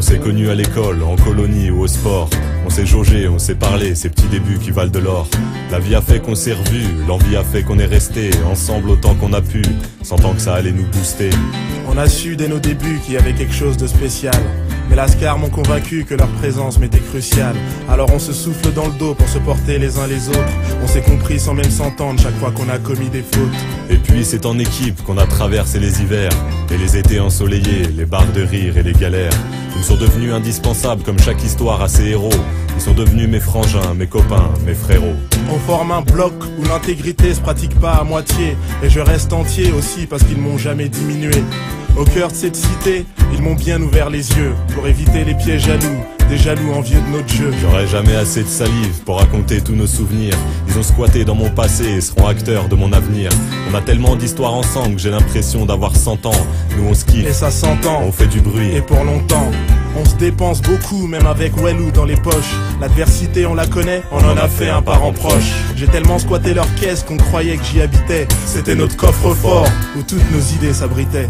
s'est connus à l'école, en colonie ou au sport. On s'est jaugé, on s'est parlé, ces petits débuts qui valent de l'or. La vie a fait qu'on s'est revus, l'envie a fait qu'on est resté ensemble autant qu'on a pu, sentant que ça allait nous booster. On a su dès nos débuts qu'il y avait quelque chose de spécial. Mais Lascar m'ont convaincu que leur présence m'était cruciale. Alors on se souffle dans le dos pour se porter les uns les autres. On s'est compris sans même s'entendre chaque fois qu'on a commis des fautes. Et puis c'est en équipe qu'on a traversé les hivers et les étés ensoleillés, les barres de rire et les galères. Ils sont devenus indispensables comme chaque histoire a ses héros. Ils sont devenus mes frangins, mes copains, mes frérots. On forme un bloc où l'intégrité se pratique pas à moitié. Et je reste entier aussi parce qu'ils m'ont jamais diminué. Au cœur de cette cité, ils m'ont bien ouvert les yeux pour éviter les pieds jaloux, des jaloux envieux de notre jeu. J'aurai jamais assez de salive pour raconter tous nos souvenirs. Ils ont squatté dans mon passé et seront acteurs de mon avenir. On a tellement d'histoires ensemble que j'ai l'impression d'avoir 100 ans. Nous on se kiffe, et ça s'entend, on fait du bruit, et pour longtemps. On se dépense beaucoup, même avec Wellou dans les poches. L'adversité on la connaît, on en a fait un parent proche. J'ai tellement squatté leur caisse qu'on croyait que j'y habitais. C'était notre coffre-fort, où toutes nos idées s'abritaient.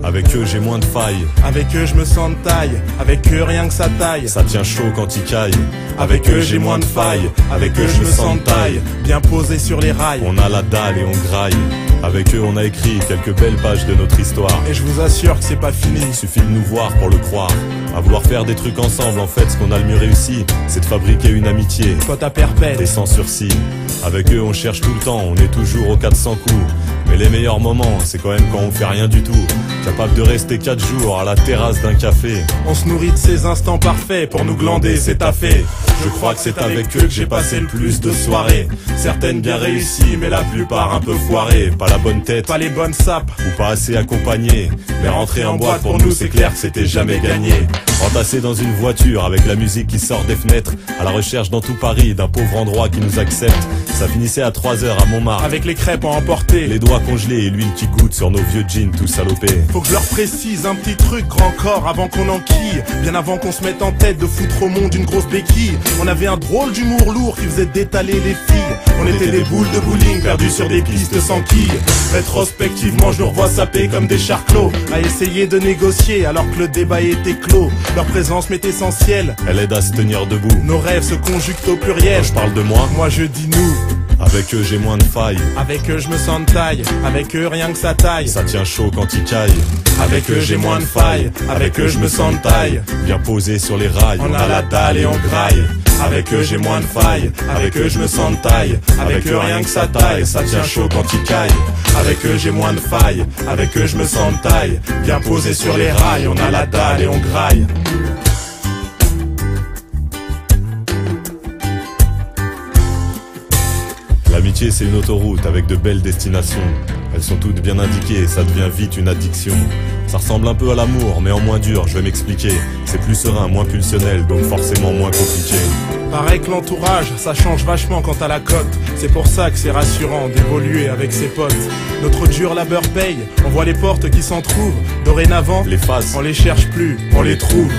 Avec eux j'ai moins de failles. Avec eux je me sens de taille. Avec eux rien que ça taille. Ça tient chaud quand ils caillent. Avec eux j'ai moins de failles. Avec eux je me sens de taille. Bien posé sur les rails. On a la dalle et on graille. Avec eux on a écrit quelques belles pages de notre histoire. Et je vous assure que c'est pas fini. Il suffit de nous voir pour le croire. À vouloir faire des trucs ensemble, en fait ce qu'on a le mieux réussi, c'est de fabriquer une amitié. Pote à perpète et sans sursis. Avec eux on cherche tout le temps, on est toujours aux 400 coups. Mais les meilleurs moments, c'est quand même quand on fait rien du tout. Capable de rester 4 jours à la terrasse d'un café. On se nourrit de ces instants parfaits pour nous glander, c'est taffé. Je crois que c'est avec eux que j'ai passé le plus de soirées. Certaines bien réussies, mais la plupart un peu foirées. Pas la bonne tête, pas les bonnes sapes, ou pas assez accompagné. Mais rentrer en boîte pour nous c'est clair que c'était jamais gagné. Entassé dans une voiture avec la musique qui sort des fenêtres, à la recherche dans tout Paris d'un pauvre endroit qui nous accepte. Ça finissait à 3h à Montmartre, avec les crêpes à emporter, les doigts congelés et l'huile qui goûte sur nos vieux jeans tout salopés. Faut que je leur précise un petit truc grand corps avant qu'on enquille. Bien avant qu'on se mette en tête de foutre au monde une grosse béquille. On avait un drôle d'humour lourd qui faisait détaler les filles. On était des boules de bowling perdues sur des pistes sans quilles. Rétrospectivement je nous revois saper comme des charclos, à essayer de négocier alors que le débat était clos. Leur présence m'est essentielle, elle aide à se tenir debout. Nos rêves se conjuguent au pluriel. Quand je parle de moi je dis nous. Avec eux j'ai moins de failles. Avec eux je me sens de taille. Avec eux rien que ça taille. Ça tient chaud quand ils caillent. Avec eux j'ai moins de failles. Avec eux je me sens de taille. Bien posé sur les rails. On a la dalle et on graille. Avec eux j'ai moins de failles. Avec eux je me sens de taille. Avec eux rien que ça taille. Ça tient chaud quand ils caillent. Avec eux j'ai moins de failles. Avec eux je me sens de taille. Bien posé sur les rails. On a la dalle et on graille. L'amitié c'est une autoroute avec de belles destinations. Elles sont toutes bien indiquées et ça devient vite une addiction. Ça ressemble un peu à l'amour mais en moins dur, je vais m'expliquer. C'est plus serein, moins pulsionnel, donc forcément moins compliqué. Pareil que l'entourage, ça change vachement quant à la cote. C'est pour ça que c'est rassurant d'évoluer avec ses potes. Notre dur labeur paye, on voit les portes qui s'en trouvent. Dorénavant, les faces, on les cherche plus, on les trouve.